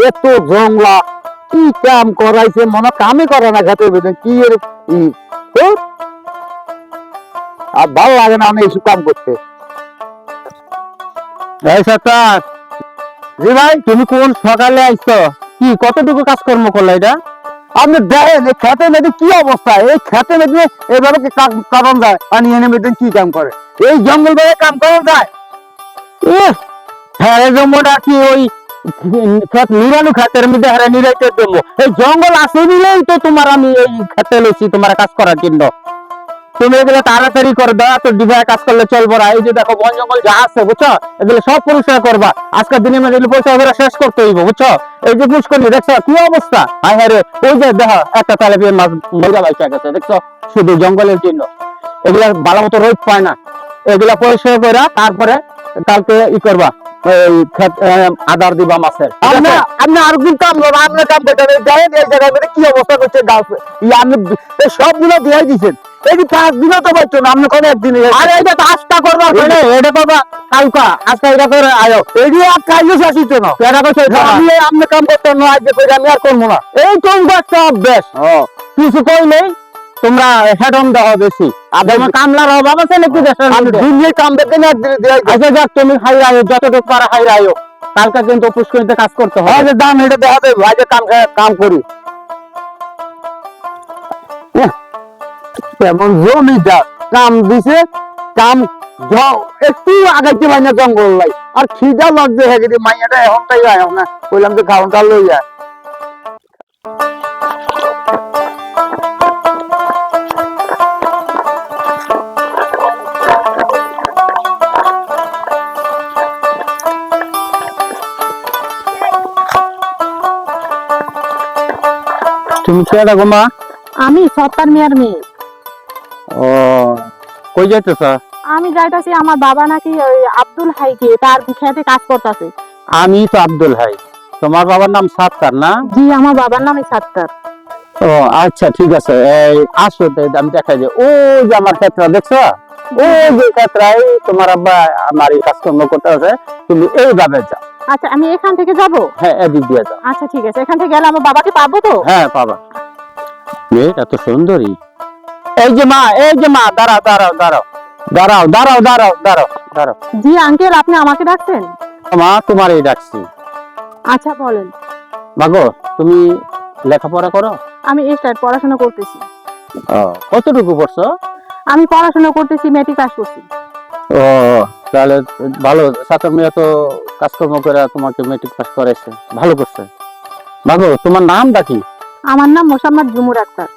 এত জংলা কি কাম করাইছে, মনে কামই করে না খেতে কি এর আর ভালো লাগে না আমি এইসব কাম করতে। এই সরকার, জি ভাই, তুমি কোন সকালে আইছো? কি কতটুকু কাজকর্ম করলে এটা? আপনি দেখেন এই খেতে মেয়েদের কি অবস্থা, এই খেতে মেয়েদের এভাবে কারণ যায়, পানি এনে মেয়েদের কি কাম করে, এই জঙ্গল বেড়ে কাম করা যায়? হ্যাঁ, জম্মুটা কি ওই ক্ষেত নিরানু ক্ষেতের মধ্যে হারে নিরাইতে জম্মু, এই জঙ্গল আছে বলেই তো তোমার আমি এই খেতে লইছি তোমার কাজ করার জন্য। তুমি এগুলো তাড়াতাড়ি করে দাও, তো ডিভাই কাজ করলে চলবো না। এই যে দেখো বন জঙ্গল যা আছে বুঝছো, এগুলো সব পরিষ্কার করবা। আজকের দিনে মেয়ে পয়সা ওগুলো শেষ করতে হইব বুঝছো। এই যে পুষ্করণী দেখছো কি অবস্থা, হায় হায় রে, ওই যে দেখো একটা তেলাপিয়ার মাছ মজা বাইচা গেছে দেখছো, শুধু জঙ্গলের জন্য। এগুলা ভালো মতো রোদ পায় না, এগুলা পরিষ্কার করে তারপরে কালকে ই করবা, আদার দিবা মাছের। আপনি আর দিন কাম করবো, আপনার কাম করতে হবে। দেখেন এই জায়গায় কি অবস্থা করছে গাছ, আপনি সবগুলো দিয়ে দিচ্ছেন। এই যে 5 দিনও তো পাইছো না, আপনি কোন একদিনে। আরে এটা তো আজটা করবা, এটা করবা কালকা, আজকে এটা করে আয়ো। এই আর কাজও শাসিত না, এটা করছে আমি আপনি কাম করতে না, আজকে করে আমি আর করবো না। এই কোন একটা অভ্যাস, কিছু কই নেই তোমরা হেডন দেওয়া বেশি। আর তোমার কামলার অভাব আছে নাকি দেশের মধ্যে? দিনে কাম দেখতে না দিনে দেয়। আচ্ছা যাক, তুমি হাই আয়ো, যতটুকু পারা হাই আয়ো। কালকে কিন্তু পুষ্করিতে কাজ করতে হবে। আচ্ছা দাম এটা দেখা দেবে, আজকে কাম করি। তেমন জমিদার কাম দিছে, কাম একটু আগাইতে পারি না জঙ্গল লাই, আর খিদা লাগছে হেগে মাইয়াটা এখন তাই আয় না, বললাম তো খাওয়াটা লই যায়। তুমি কেডা গো মা? আমি সত্তার মিয়ার মেয়ে। ও, কই যাইতেছ? আমি যাইতাছি, আমার বাবা নাকি ওই আব্দুল হাইকে তার খেতে কাজ করতেছে। আমি তো আব্দুল হাই, তোমার বাবার নাম সাত্তার না? জি, আমার বাবার নামই সাত্তার। ও আচ্ছা ঠিক আছে, এই আসো আমি দেখাই যে ওই যে আমার ক্ষেত্র দেখছো, ওই যে ক্ষেত্রাই তোমার আব্বা আমার এই কাজকর্ম করতে আছে, তুমি এইভাবে যাও। আচ্ছা, আমি এখান থেকে যাব? হ্যাঁ, এদিক দিয়ে যাও। আচ্ছা ঠিক আছে, এখান থেকে গেলে আমার বাবাকে পাবো তো? হ্যাঁ পাবা। মেয়েটা তো সুন্দরী। এই যে মা, এই যে মা, দাঁড়াও দাঁড়াও দাঁড়াও দাঁড়াও দাঁড়াও দাঁড়াও দাঁড়াও দাঁড়াও। জি আঙ্কেল, আপনি আমাকে ডাকছেন? মা তোমারই ডাকছি। আচ্ছা বলেন। মাগো, তুমি লেখাপড়া করো? আমি স্টার্ট পড়াশোনা করতেছি। কতটুকু পড়ছো? আমি পড়াশোনা করতেছি, মেট্রিক পাস করছি। ও তাহলে ভালো, ছাত্র মেয়ে তো কাজকর্ম করে তোমাকে মেট্রিক পাস করাইছে, ভালো করছে। মাগো, তোমার নামটা কি? আমার নাম মোসাম্মদ জুমুর আক্তার।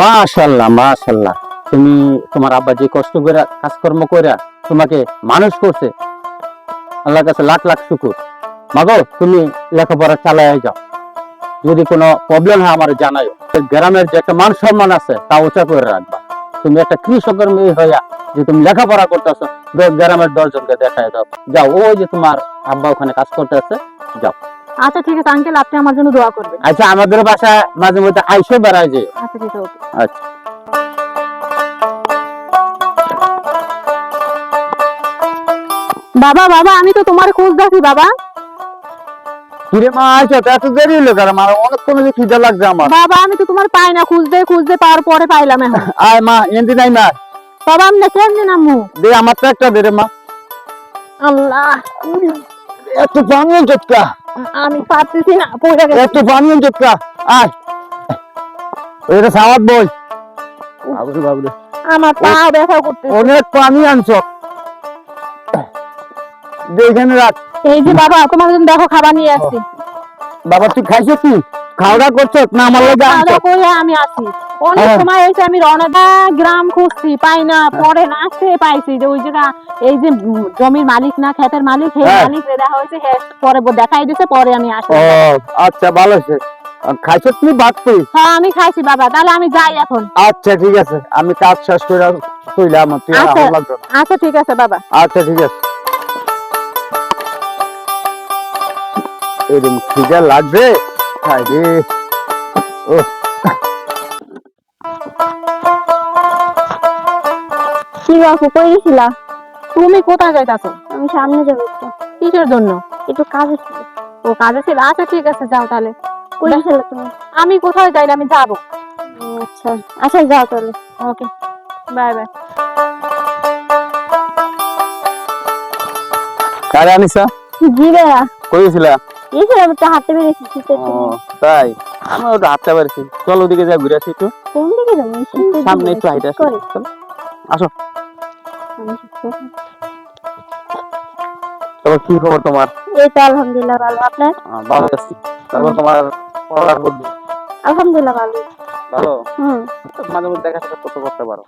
মাশাআল্লাহ মাশাআল্লাহ, তুমি তোমার আব্বা যে কষ্ট করে কাজকর্ম করে তোমাকে মানুষ করছে, আল্লাহর কাছে লাখ লাখ শুকর। মাগো, তুমি লেখাপড়া চালায় যাও, যদি কোনো প্রবলেম হয় আমার জানাইও। গ্রামের যে একটা মান সম্মান আছে তা উঁচা করে রাখবা। তুমি একটা কৃষকের মেয়ে হইয়া যে তুমি লেখাপড়া করতেছো, গ্রামের 10 জনকে দেখায় দাও। যাও, ওই যে তোমার আব্বা ওখানে কাজ করতে আছে, যাও। আচ্ছা ঠিক আছে আঙ্কেল, আপনি আমার জন্য দোয়া করবেন। আচ্ছা, আমাদের বাসায় মাঝে মধ্যে আইসো, বেড়ায় যে। আচ্ছা ঠিক আছে। আচ্ছা। বাবা বাবা, আমি তো তোমার খোঁজ দেখি বাবা। কিরে মা, আচ্ছা এত দেরি হলো কেন? আমার অনেকক্ষণ খিদে লাগছে আমার। বাবা, আমি তো তোমার পাই না, খুঁজতে খুঁজতে পাওয়ার পরে পাইলাম এখন। আয় মা, এন্দি নাই মা। বাবা আমি না কেমনি নামু? দে আমার তো একটা দে রে মা। আল্লাহ, এত পানি চটকা, আমি পারতেছি না, পড়ে গেছে। এত পানি চটকা। আয়, এটা সাওয়াত বই। বাবুরে বাবুরে, আমার পা ব্যথা করতেছে। অনেক পানি আনছো, দে এখানে রাখ। এই যে বাবা, তোমার জন্য দেখো খাবার নিয়ে আসছি। বাবা তুই খাইছো কি? খাওয়া দাওয়া করছো না? আমার লাগে আনছো? খাওয়া করে আমি আসি। অনেক সময় এসে আমি রওনা গ্রাম খুঁজছি, পাই না। পরে আসতে পাইছি যে ওই জায়গা, এই যে জমির মালিক না ক্ষেতের মালিক, হে মালিক রে দেখা হয়েছে, হে পরে দেখাই দিয়েছে, পরে আমি আসি। ও আচ্ছা, ভালো আছে। খাইছো তুমি ভাত? হ্যাঁ আমি খাইছি বাবা, তাহলে আমি যাই এখন। আচ্ছা ঠিক আছে, আমি কাজ শেষ করে কইলাম তুই আচ্ছা লাগবে না। আচ্ছা ঠিক আছে বাবা। আচ্ছা ঠিক আছে। এরকম খিদা লাগবে, খাই রে। ও কি বাপু, কই গেছিলা? তুমি কোথায় যাইতাছো? আমি সামনে যাবো। কিসের জন্য? একটু কাজ ছিল। ও কাজে ছিল, আচ্ছা ঠিক আছে যাও তাহলে। কই গেছিলে তুমি? আমি কোথাও যাই না, আমি যাবো। আচ্ছা আচ্ছা যাও তাহলে। ওকে, বাই বাই। কারে আনিছা? জি ভাইয়া, কই গেছিলা? গেছিলাম একটু হাঁটতে বেরিয়েছি শীতের ও দিনে। তাই, আমি ওটা হাঁটতে পারছি। চল ওদিকে যা ঘুরে আসি একটু, কোন দিকে যাবো? এই শীতের সামনে দিনে একটু হাইটে শীত আসি। করে। চল আসো। আমি শীত করি। তারপর কি খবর তোমার? এই তো আলহামদুলিল্লাহ ভালো, আপনার? ভালো আছি। তারপর তোমার পড়ার বুদ্ধি আলহামদুলিল্লাহ ভালো। ভালো? হুম। মাঝে মধ্যে দেখা সাক্ষাৎ করতে করতে পারো।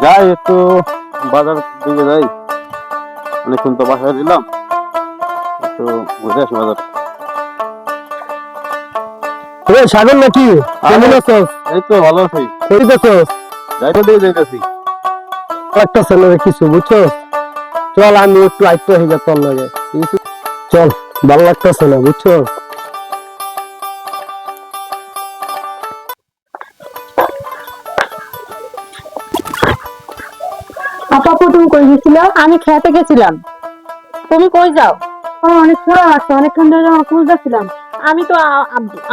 যাই একটু বাজার দিকে যাই, অনেকক্ষণ তো বাসায় দিলাম, একটু ঘুরে আসি বাজার। সাগর নাকি? কেমন আছোস? এই তো ভালো আছি, কই গেছোস? যাইতে দিয়ে যাইতেছি। একটা ছেলে কিছু বুঝছো? চল আমি একটু আইতে হইবে তোর লগে। চল, ভালো লাগতেছে না বুঝছো? আপা তুমি কই গেছিল? আমি খেতে গেছিলাম। তুমি কই যাও? অনেক খোলা আছে, অনেকক্ষণ ধরে আমার খুঁজতেছিলাম। আমি তো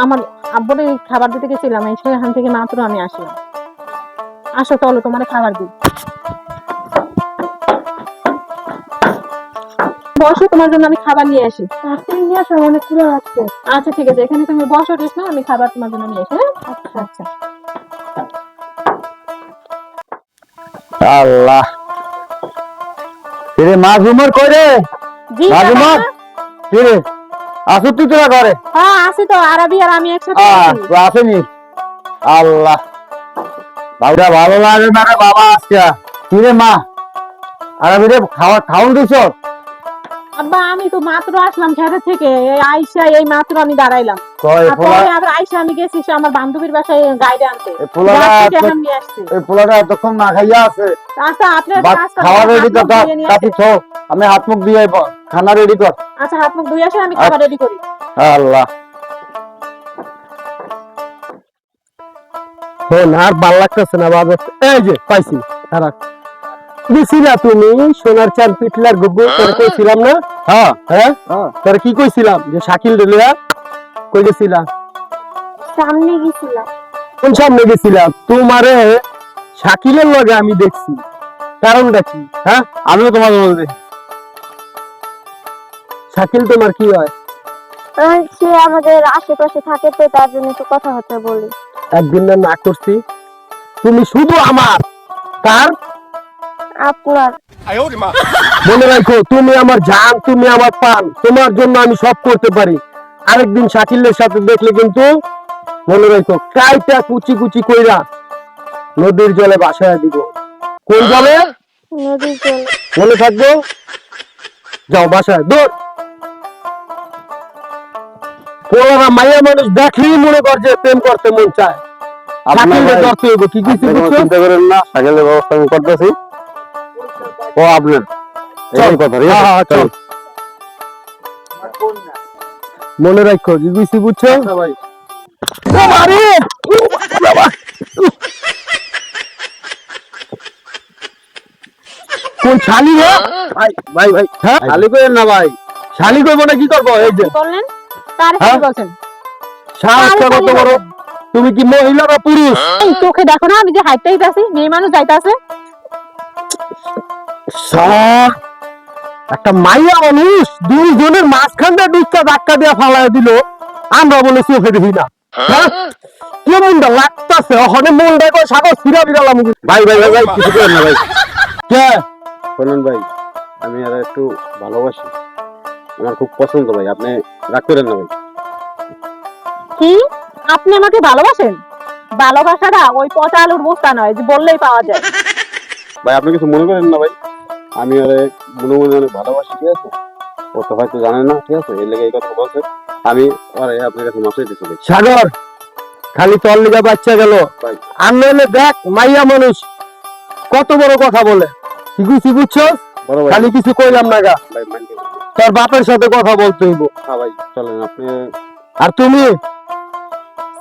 আমার আব্বুরে খাবার দিতে গেছিলাম, এই সেখান থেকে মাত্র আমি আসলাম। আসো চলো তোমার খাবার দিই। বসো, তোমার জন্য আমি খাবার নিয়ে আসি। তুমি নিয়ে আসো, অনেক খোলা লাগছে। আচ্ছা ঠিক আছে, এখানে তুমি বসো, ঠিক না? আমি খাবার তোমার জন্য নিয়ে আসি। হ্যাঁ আচ্ছা আচ্ছা। আল্লাহ, রে মা ঝুমার কই রে? জি মা ঝুমার কি রে? আসো তুই তোরা ঘরে? হ্যাঁ আসি তো, আরবি আর আমি একসাথে আছি। আসেনি? আল্লাহ, ভাইরা ভালো লাগে না রে বাবা আজকে। কি রে মা, আরবি রে খাওয়ান দিছ? আব্বা আমি তো মাত্র আসলাম খেতে থেকে, এই আইসা এই মাত্র আমি দাঁড়াইলাম। কয় আর পরে আবার আইসা আমি গেছি সে আমার বান্ধবীর বাসায় গাইডে আনতে। পোলাটা রাত থেকে এখন নিয়ে আসছি। এই পোলাটা এতক্ষণ না খাইয়া আছে। আচ্ছা আপনার কাজ করেন, খাওয়া রেডি হাত কর, মুখ ধুয়ে নিয়ে কাটি আসেন। ছো, আমি হাত মুখ দিয়ে আইব, খানা রেডি কর। আচ্ছা হাত মুখ ধুয়ে আসেন, আমি খাবার রেডি করি। আল্লাহ, আর ভাল লাগতেছে না বাবা। এই যে পাইছি, খারাপ দিছিলা তুমি সোনার চাঁদ পিটলার গুব্বু তোর কইছিলাম না? হ্যাঁ হ্যাঁ, তোর কি কইছিলাম যে শাকিল রেলিয়া কই গেছিলা? সামনে গেছিলাম। কোন সামনে গেছিলাম? তোমারে শাকিলের লগে আমি দেখছি, কারণটা কি? হ্যাঁ, আমিও তোমার বলতে। শাকিল তোমার কি হয়? সে আমাদের আশেপাশে থাকে তো তার জন্য একটু কথাবার্তা বলি। একদিন না করছি, তুমি শুধু আমার, তার আপনার মনে রাখো তুমি আমার জান, তুমি আমার প্রাণ, তোমার জন্য আমি সব করতে পারি। আরেকদিন শাকিলের সাথে দেখলে কিন্তু মনে রাখো কাইটা কুচি কুচি কইরা নদীর জলে ভাসায় দিব। কোন জলে? নদীর জল। মনে থাকবো। যাও বাসায় দৌড়। পোলারা মাইয়া মানুষ দেখলেই মনে কর যে প্রেম করতে মন চায়। শাকিলকে ধরতে হইব, কি কিছু বুঝছো? চিন্তা করেন না, সাইকেলের ব্যবস্থা আমি করতেছি। ও আপনার এই কথা রে। চল মনে রাখো, কি কিছু বুঝছো? ভাই আরে বাবা, কোন শালি রে? ভাই ভাই ভাই, হ্যাঁ? খালি করেন না ভাই। শালি কইব না কি করবো? এই যে কি করলেন? কার হ্যাঁ? সাথে বলছেন? সাহসটা কত বড়! তুমি কি মহিলা না পুরুষ? এই চোখে দেখো না আমি যে হাইটটাই যাচ্ছি, মেয়ে মানুষ যাইতাছে। শালা, একটা মাইয়া মানুষ দুইজনের মাঝখানটা দুইটা ধাক্কা দিয়ে ফালায় দিল, আমরা বলে চোখে দেখি না। হ্যাঁ? কেমনটা লাগতাছে ওখানে, মনটা কয় সাগর ছিড়া বিড়ালাম। ভাই ভাই ভাই ভাই, কিছু করেন না ভাই। কে? শোনেন ভাই, আমি আর একটু ভালোবাসি, আমার খুব পছন্দ ভাই, আপনি রাগ করেন না ভাই। কি আপনি আমাকে ভালোবাসেন? ভালোবাসাটা ওই পচা আলুর বস্তা নয় যে বললেই পাওয়া যায়। ভাই আপনি কিছু মনে করেন না ভাই, আমি আরে মনে মনে অনেক ভালোবাসি, ঠিক আছে? ও তো হয়তো জানে না, ঠিক আছে? এই লেগে এই কথা বলছে। আমি আরে আপনার কাছে মাসে দিতে চাই সাগর, খালি তোর লিগা বাচ্চা গেল। ভাই। আর নইলে দেখ মাইয়া মানুষ কত বড় কথা বলে, কি কিছু বুঝছো? বড় ভাই। খালি কিছু কইলাম না গা, ভাই মাইন্ড করেন না। তোর বাপের সাথে কথা বলতে হইব। হ্যাঁ ভাই চলেন আপনি। আর তুমি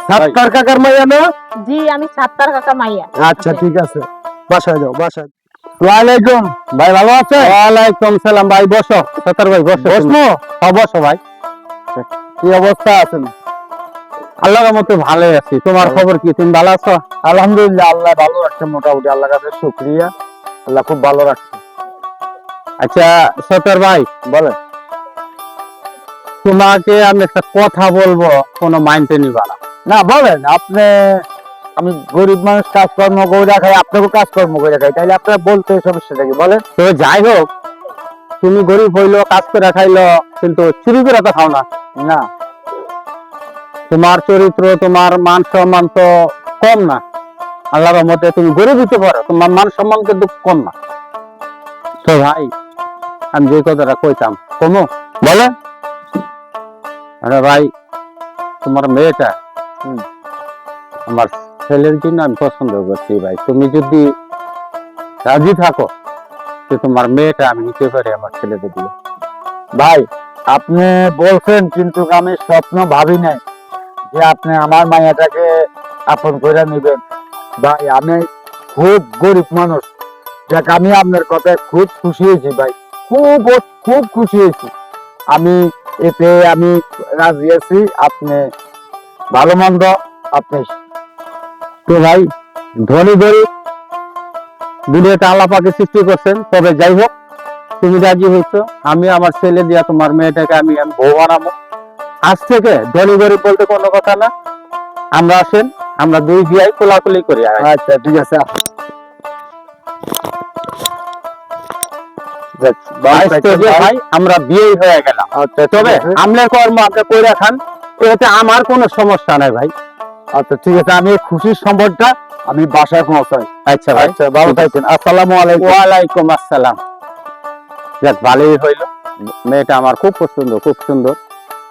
সাত্তার কাকার মাইয়া না? জি আমি সাত্তার কাকা মাইয়া। আচ্ছা ঠিক আছে, বাসায় যাও বাসায়। ওয়ালাইকুম ভাই, ভালো আছেন? ওয়ালাইকুম সালাম ভাই, বসো সত্তর ভাই, বসো। বসবো? বসো ভাই। কি অবস্থা আছেন? আল্লাহর মতো ভালো আছি। তোমার খবর কি, তুমি ভালো আছো? আলহামদুলিল্লাহ, আল্লাহ ভালো রাখছে মোটামুটি, আল্লাহর কাছে শুকরিয়া, আল্লাহ খুব ভালো রাখছে। আচ্ছা সত্তর ভাই, বলেন। তোমাকে আমি একটা কথা বলবো, কোনো মাইন্ডে নিবা না। না বলেন আপনি। আমি গরিব মানুষ, কাজকর্ম করে খাই, আপনাকেও কাজকর্ম করে খাই, তাইলে আপনার বলতে সমস্যাটা কি বলেন? তো যাই হোক, তুমি গরিব হইলো, কাজ করে খাইলো, কিন্তু চুরি করে তো খাও না। না, তোমার চরিত্র, তোমার মান সম্মান তো কম না। আল্লাহর রহমতে তুমি গরিব হতে পারো, তোমার মান সম্মান কিন্তু কম না। তো ভাই, আমি যে কথাটা কইতাম, কমো বলে। আরে ভাই, তোমার মেয়েটা আমার ছেলের জন্য আমি পছন্দ করছি ভাই। তুমি যদি রাজি থাকো যে তোমার মেয়েটা আমি নিতে পারি আমার ছেলেকে দিয়ে। ভাই আপনি বলছেন, কিন্তু আমি স্বপ্ন ভাবি নাই যে আপনি আমার মায়াটাকে আপন করে নিবেন। ভাই আমি খুব গরিব মানুষ, যাক আমি আপনার কথায় খুব খুশি হয়েছি ভাই, খুব খুব খুশি হয়েছি। আমি এতে আমি রাজি আছি। আপনি ভালো মন্দ আপনি। তো ভাই, ধনী গরিব দুনিয়াতে আল্লাহ পাকে সৃষ্টি করছেন। তবে যাই হোক, তুমি রাজি হয়েছো, আমি আমার ছেলে দিয়া তোমার মেয়েটাকে আমি বউ বানাবো। আজ থেকে ধনী গরিব বলতে কোনো কথা না। আমরা আসেন, আমরা দুই বিয়াই কোলাকুলি করি। আচ্ছা ঠিক আছে। আজ থেকে ভাই আমরা বিয়ে হয়ে গেলাম। আচ্ছা তবে আমনের কর্ম আপনি করে রাখান, এতে আমার কোনো সমস্যা নাই ভাই। আচ্ছা ঠিক আছে, আমি খুশির সম্বরটা আমি বাসায় পৌঁছাই। আচ্ছা ভাই, আচ্ছা ভালো থাকবেন। আসসালামু আলাইকুম। ওয়ালাইকুম আসসালাম। যাক, ভালোই হইলো। মেয়েটা আমার খুব পছন্দ, খুব সুন্দর।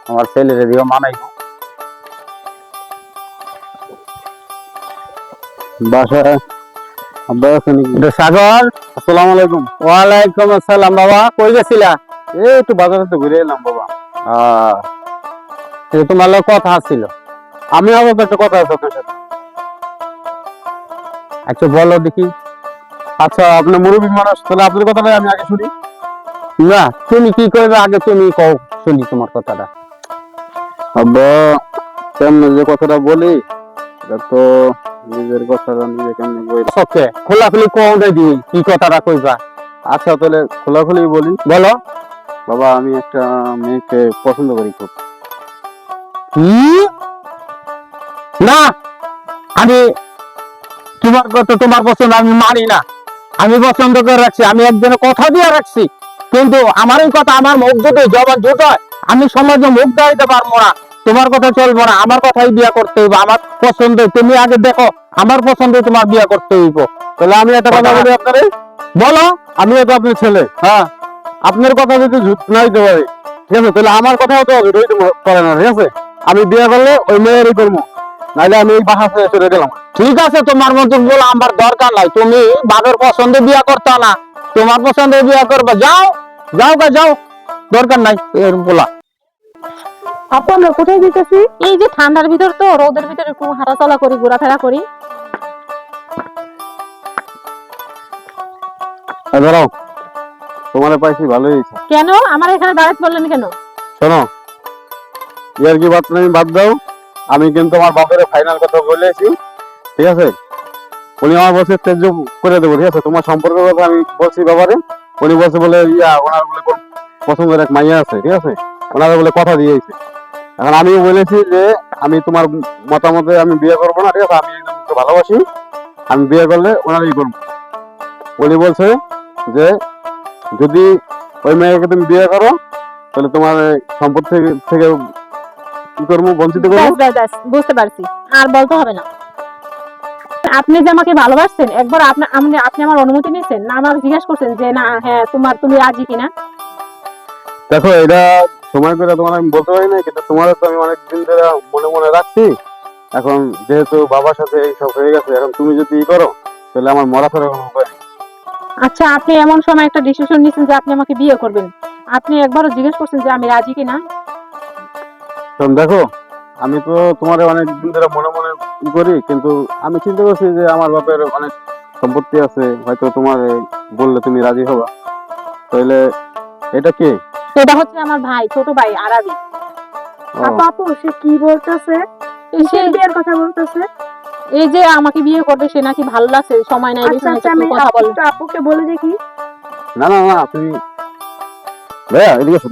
আমার ছেলের দিও মানাইব। বাসায় সাগর, আসসালামু আলাইকুম। ওয়ালাইকুম আসসালাম। বাবা কই গেছিলা? এই একটু বাজারে তো ঘুরে এলাম বাবা। তোমার লোক কথা ছিল। আমি আবার একটা কথা আছে আপনার সাথে। আচ্ছা বলো দেখি। আচ্ছা আপনি মুরব্বী মানুষ, তাহলে আপনার কথাটা আমি আগে শুনি। না, তুমি কি করবে আগে তুমি কও, শুনি তোমার কথাটা। আব্বা, কেমন যে কথাটা বলি, এটা তো নিজের কথাটা নিজে কেমন বলি। ওকে, খোলাখুলি কও দিদি, কি কথাটা কইবা। আচ্ছা তাহলে খোলাখুলি বলি। বলো। বাবা আমি একটা মেয়েকে পছন্দ করি খুব। কি? না, আমি তোমার কথা, তোমার পছন্দ আমি মানি না। আমি পছন্দ করে রাখছি, আমি একজনের কথা দিয়ে রাখছি, কিন্তু আমার এই কথা, আমার মুখ দুটো জবান দুটো, আমি সমাজে মুখ দাঁড়াইতে পারবো না। তোমার কথা চলবো না, আমার কথাই বিয়ে করতে হইব। আমার পছন্দ তুমি আগে দেখো, আমার পছন্দ তোমার বিয়ে করতে হইব। তাহলে আমি একটা কথা বলি আপনারে। বলো। আমি তো আপনার ছেলে, হ্যাঁ, আপনার কথা যদি ঝুট না হইতে পারে, ঠিক আছে, তাহলে আমার কথাও তো ঝুট হইতে পারে না, ঠিক আছে। আমি বিয়ে করলে ওই মেয়েরই করবো, নাহলে আমি এই বাসা ছেড়ে চলে গেলাম। ঠিক আছে, তোমার মতন বলো, আমার দরকার নাই। তুমি বাবার পছন্দে বিয়ে করতে না, তোমার পছন্দে বিয়ে করবে। যাও যাও গা, যাও, দরকার নাই এরকম বলা। আপু আমরা কোথায় যেতেছি? এই যে ঠান্ডার ভিতর তো, রোদের ভিতরে একটু হাঁটাচলা করি, ঘোরাফেরা করি। দাঁড়াও, তোমার পাইছি ভালোই হয়েছে। কেন আমার এখানে দাঁড়াতে বললেন কেন? শোনো, ইয়ার কি বাদ তুমি বাদ দাও। আমি কিন্তু আমার বাপের ফাইনাল কথা বলেছি, ঠিক আছে। উনি আমার বলছে তেজ করে দেবো, ঠিক আছে। তোমার সম্পর্কের কথা আমি বলছি বাবারে, উনি বলছে বলে ওনার বলে কোন পছন্দের এক মাইয়া আছে, ঠিক আছে, ওনারা বলে কথা দিয়েছে। এখন আমি বলেছি যে আমি তোমার মতামতে আমি বিয়ে করবো না, ঠিক আছে, আমি একজনকে ভালোবাসি, আমি বিয়ে করলে ওনারই করবো। উনি বলছে যে যদি ওই মেয়েকে তুমি বিয়ে করো, তাহলে তোমার সম্পদ থেকে কি করবো, বঞ্চিত করবো। ব্যাস, ব্যাস, ব্যাস, বুঝতে পারছি, আর বলতে হবে না। আপনি যে আমাকে ভালোবাসছেন, একবার আপনি আমার অনুমতি নিয়েছেন না? আমাকে জিজ্ঞাসা করছেন যে না, হ্যাঁ তুমি রাজি কিনা? দেখো এটা সময় করে তোমার আমি বলতে পারি না, কিন্তু তোমার তো আমি অনেকদিন ধরে মনে মনে রাখছি। এখন যেহেতু বাবার সাথে এইসব হয়ে গেছে, এখন তুমি যদি ই করো, তাহলে আমার মরা ফেরার কোনো উপায় নেই। আচ্ছা, আপনি এমন সময় একটা ডিসিশন নিয়েছেন যে আপনি আমাকে বিয়ে করবেন, আপনি একবারও জিজ্ঞেস করছেন যে আমি রাজি কিনা? কারণ দেখো, আমি তো তোমার অনেকদিন ধরে মনে মনে ই করি, কিন্তু আমি চিন্তা করছি যে আমার বাপের অনেক সম্পত্তি আছে, হয়তো তোমার বললে তুমি রাজি হবা? তাহলে এটা কে? এটা হচ্ছে আমার ভাই, ছোট ভাই আরাবি। ও, আপু সে কি বলতেছে? কিসের বিয়ের কথা বলতেছে? এই যে আমাকে বিয়ে করবে, সে নাকি ভালো লাগছে, সময় নাই, আচ্ছা আচ্ছা, আমি কথা বলে। একটু আপুকে বলে দেখি। না না না, তুমি ভাইয়া এদিকে এসো।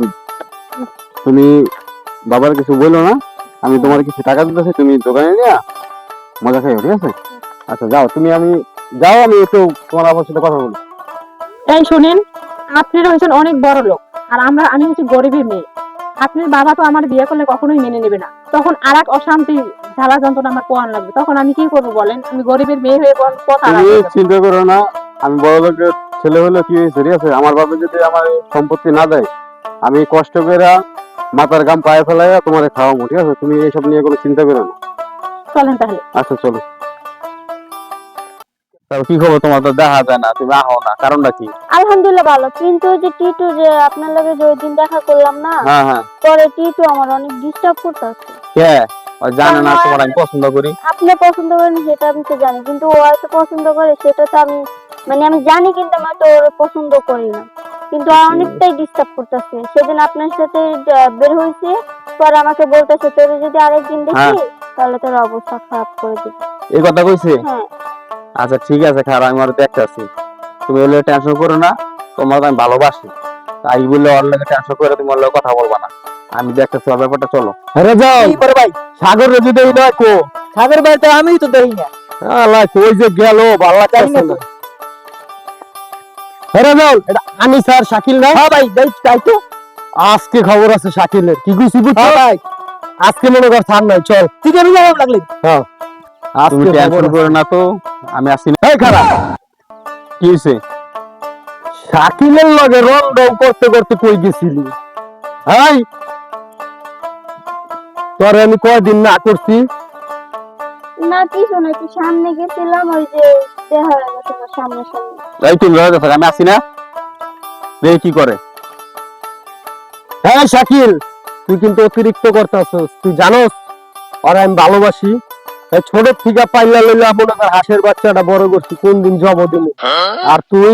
তুমি বাবার কিছু বললো না, আমি তোমার কিছু টাকা দিতেছি, তুমি দোকানে নিয়ে মজা খাইও, ঠিক আছে? আচ্ছা যাও তুমি, আমি যাও, আমি একটু তোমার বাবার সাথে কথা বলি। এই শুনেন, আপনারা হচ্ছেন অনেক বড় লোক, আর আমি হচ্ছে গরিবের মেয়ে। আপনার বাবা তো আমার বিয়ে করলে কখনোই মেনে নেবে না, তখন আর এক অশান্তি জ্বালা যন্ত্রণা আমার পোহান লাগবে, তখন আমি কি করবো বলেন? আমি গরিবের মেয়ে হয়ে কথা তুমি রাখবো। চিন্তা করো না, আমি বড় লোকের ছেলে হলে কি হয়েছে, ঠিক আছে? আমার বাবা যদি আমার এই সম্পত্তি না দেয়, আমি কষ্ট করে মাথার গাম পায়ে ফেলাইয়া তোমার খাওয়াবো, ঠিক আছে? তুমি এইসব নিয়ে কোনো চিন্তা করো না। চলেন তাহলে। আচ্ছা চলো। তারপর কি খবর? তোমার তো দেখা যায় না, তুমি আহো না, কারণটা কি? আলহামদুলিল্লাহ ভালো, কিন্তু ওই যে টিটু, যে আপনার লগে যে ওই দিন দেখা করলাম না, হ্যাঁ হ্যাঁ, পরে টিটু আমার অনেক ডিস্টার্ব করতেছে। কে? ও জানে না তোমার আমি পছন্দ করি? আপনি পছন্দ করেন সেটা আমি তো জানি, কিন্তু ও হয়তো পছন্দ করে সেটা তো আমি, মানে আমি জানি, কিন্তু আমি তো ওর পছন্দ করি না। কিন্তু ও অনেকটাই ডিস্টার্ব করতেছে। সেদিন আপনার সাথে বের হয়েছে, পরে আমাকে বলতেছে তোর যদি আরেকদিন দেখি তাহলে তোর অবস্থা খারাপ করে দিবে। এই কথা কইছে? হ্যাঁ আচ্ছা ঠিক আছে, খারাপ, আমি আর দেখতেছি। তুমি ওর লগে টেনশন করো না, তোমার তো আমি ভালোবাসি, তাই বললে ওর লগে টেনশন করে তুমি ওর লগে কথা বলবা না। আমি দেখতেছি ওর ব্যাপারটা, চলো। আরে যাও, ভাই সাগর রেজি দেই না কো। সাগর ভাই তো আমি তো দেই না। আল্লাহ কই যে গেল, ভালো লাগতেছে না। আরে যাও, এটা আমি স্যার শাকিল না? হ্যাঁ ভাই, তাই তো। আজকে খবর আছে শাকিলের, কি কইছি বুঝছো? হ্যাঁ ভাই, আজকে মনে কর ছাড় নাই, চল। ঠিক আছে, যাও লাগলে। হ্যাঁ তুমি আজকে খবর টেনশন আছে। করো না তো, আমি আসি না। এই খারাপ, কি হয়েছে? শাকিলের লগে রং রং করতে করতে কই গেছিলি? হাই, তোরে আমি কয়দিন না করছি? না কিছু না, একটু সামনে গেছিলাম, ওই যে দেখা হয়ে গেছে আমার সামনে সামনে। এই তুমি রয়ে গেছো, আমি আসি না, দেখি কি করে। হ্যাঁ শাকিল, তুই কিন্তু অতিরিক্ত করতেছস। তুই জানোস আর আমি ভালোবাসি। এই ছোট থেকে পাইলা লইলা মনে কর হাঁসের বাচ্চাটা বড় করছি, কোন দিন জব দিল। আর তুই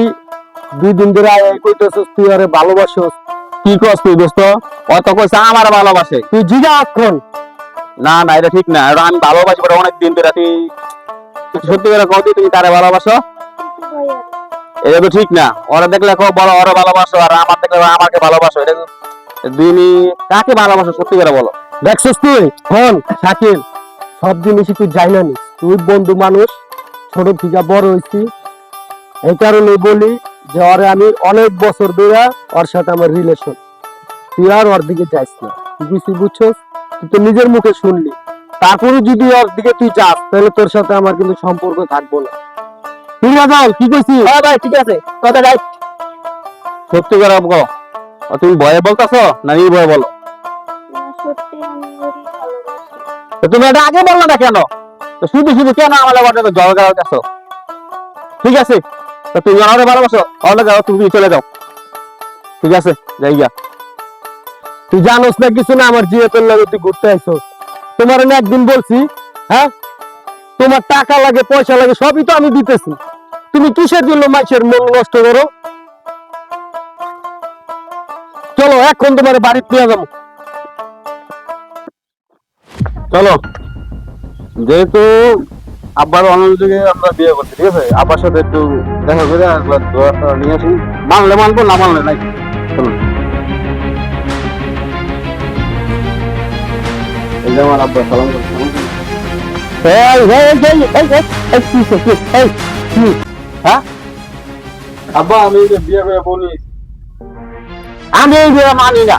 2 দিন ধরে কইতেছস তুই আরে ভালোবাসোস। কি করছ তুই দোস্ত? ও তো কইছে আমার ভালোবাসে। তুই জিগা এখন। না না, এটা ঠিক না, এটা আমি ভালোবাসি বড় অনেক দিন ধরে। তুই সত্যি করে কও, তুমি তারে ভালোবাসো? টিটু ভাইয়া, এটা তো ঠিক না। ওরা দেখলে কও বলো ওরা ভালোবাসো, আর আমার দেখলে আমাকে ভালোবাসো। এটা তুমি কাকে ভালোবাসো সত্যি করে বলো। দেখছস তুই হন শাকিল, সব জিনিসই তুই জানা নিস। তুই বন্ধু মানুষ, ছোট থেকে বড় হইছি, এই কারণে বলি যে ওরে আমি অনেক বছর ধরে ওর সাথে আমার রিলেশন। তুই আর ওর দিকে যাইস না, তুই বুঝছস? তুই তো নিজের মুখে শুনলি। তারপরে যদি ওর দিকে তুই যাস, তাহলে তোর সাথে আমার কিন্তু সম্পর্ক থাকবো না। ঠিক আছে, কি কইছি? হ্যাঁ ভাই, ঠিক আছে, কথা রাইট। সত্যি করে বলো, তুমি ভয়ে বলতাছো না নির্ভয়ে বলো? না সত্যি আমি ওরই ভালোবাসি। তো তুমি এটা আগে বললো না কেন? তো শুধু শুধু কেন আমার ব্যাপারটা জল গাড়াতেছো? ঠিক আছে, তো তুমি আমাকে ভালোবাসো, তাহলে যাও, তুমি চলে যাও। ঠিক আছে, যাই গা। তুই জানোস না কিছু না, আমার জিএপের লাগে তুই ঘুরতে আইছস। তোমার আমি একদিন বলছি, হ্যাঁ তোমার টাকা লাগে পয়সা লাগে সবই তো আমি দিতেছি, তুমি কিসের জন্য মাইসের মন নষ্ট করো? চলো এখন তোমার বাড়িতে নিয়ে যাবো। চলো, যেহেতু আব্বার অনুযোগে আমরা বিয়ে করছি, ঠিক আছে? আব্বার সাথে একটু দেখা করে একবার দোয়াটা নিয়ে আসি। মানলে মানবো, না মানলে নাই। চলো, এই যে আমার আব্বা সালাম করছে। এই এই এই এই এই এই কি কি এই কি? হ্যাঁ, আব্বা আমি যে বিয়ে করে বলি, আমি এই বিয়ে মানি না।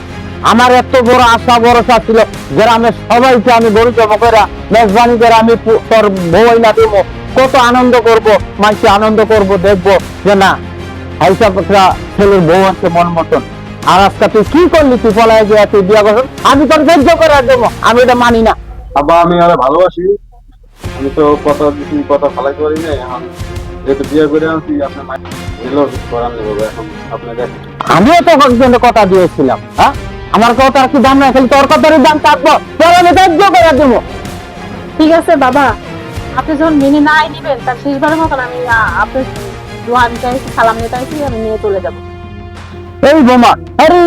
আমার এত বড় আশা ভরসা ছিল, গ্রামের সবাইকে আমি গরু জমা করে মেজবানি করে আমি তোর বই না দেব, কত আনন্দ করব, মানুষ আনন্দ করব, দেখবো যে না হিসাব ছেলের বউ আছে মন মতন। আর আজকে তুই কি করলি? তুই পলায় গিয়ে তুই বিয়ে করছ, আমি তোর সহ্য করে দেবো, আমি এটা মানি না। আব্বা আমি আর ভালোবাসি, আমি তো কথা দিচ্ছি, কথা ফালাইতে পারি না। এখন যেহেতু বিয়ে করে আনছি, আপনার মায়ের দিলেও কিছু করার নেই বাবা। এখন আপনি দেখেন, আমিও তো একজন্য কথা দিয়েছিলাম, হ্যাঁ আমার কথার কি দাম নাই? খালি তোর কথারই দাম থাকবো, তোর আমি সহ্য করে দেবো। ঠিক আছে বাবা, আপনি যখন মেনে নাই নিবেন, তার শেষবারের মতন আমি আপনার দোয়া দিতে আইছি, সালাম নিতে আইছি, আমি নিয়ে চলে যাবো। এই বোমা, আরে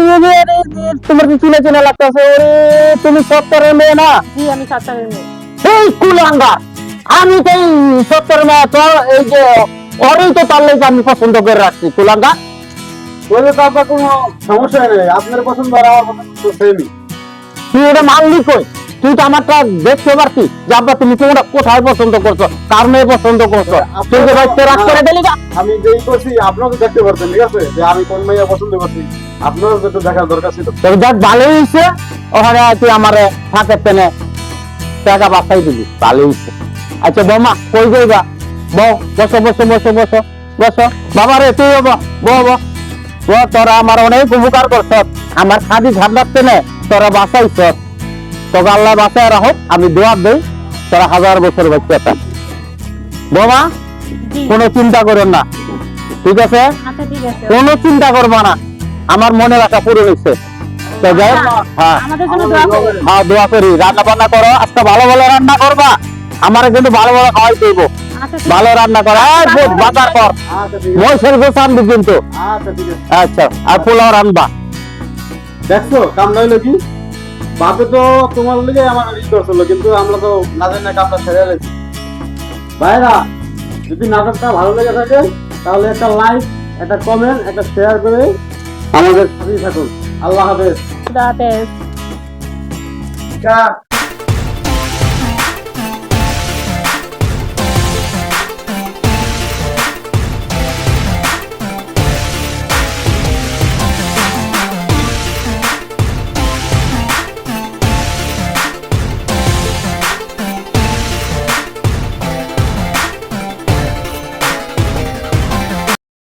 তোমার কি চিনা চিনা লাগতেছে? তুমি সত্তরের মেয়ে না? জি, আমি সাতটারের মেয়ে। এই কুলাঙ্গা, আমি তো এই সত্তরের মেয়ে, তো এই যে ওরই তো তার লেগে আমি পছন্দ করে রাখছি। কুলাঙ্গা, বলে তো আপনার কোনো সমস্যা নেই, আপনার পছন্দ আর আমার পছন্দ তো সেমই। তুই এটা মানলি কই? তুই তো আমারটা দেখতে পারতি যে আব্বা তুমি কোনটা কোথায় পছন্দ করছো, কার মেয়ে পছন্দ করছো। তুই যে ভাই রাগ করে দিলি গা। আমি যেই করছি আপনারা তো দেখতে পারছেন, ঠিক আছে, যে আমি কোন মেয়ে পছন্দ করছি, আপনারও তো একটু দেখার দরকার ছিল। তবে যাক ভালোই হয়েছে, ওখানে তুই আমার ফাঁকের টেনে টাকা বাঁচাই দিবি, ভালোই হয়েছে। আচ্ছা বৌমা, কই যাইবা? বউ, বসো বসো বসো বসো বসো। বাবা রে, তুই বউ বউ, তোরা আমার অনেক উপকার করছ, আমার খাদি ঝান্ডার টেনে তোরা বাঁচাইছ, তোকে আল্লাহ বাঁচায় রাখো। আমি দোয়া দেই তোরা 1000 বছর বাঁচতে থাক। বৌমা, জি, কোনো চিন্তা করো না, ঠিক আছে? আচ্ছা ঠিক আছে। কোনো চিন্তা করবা না, আমার মনে রাখা পূরণ হয়েছে। তো যাই হোক, হ্যাঁ আমাদের জন্য দোয়া করবেন। হ্যাঁ দোয়া করি, রান্না বান্না করো, আজকে ভালো ভালো রান্না করবা, আমার কিন্তু ভালো ভালো খাওয়াই দেব, আচ্ছা ঠিক ভালো রান্না করো। আর বহুত বাজার কর, আচ্ছা ঠিক আছে, মহিষের গোছ আনবি কিন্তু। আচ্ছা ঠিক আছে। আচ্ছা, আর পোলাও রান্না। দেখছো কাম নইলো কি, বাপে তো তোমার লিগে আমার ই করছিল, কিন্তু আমরা তো না জানি না কামটা সেরে লেছি। ভাইরা, যদি নাটকটা ভালো লেগে থাকে তাহলে একটা লাইক, একটা কমেন্ট, একটা শেয়ার করে আমাদের সাথেই থাকুন। আল্লাহ হাফেজ। খুদা হাফেজ। কা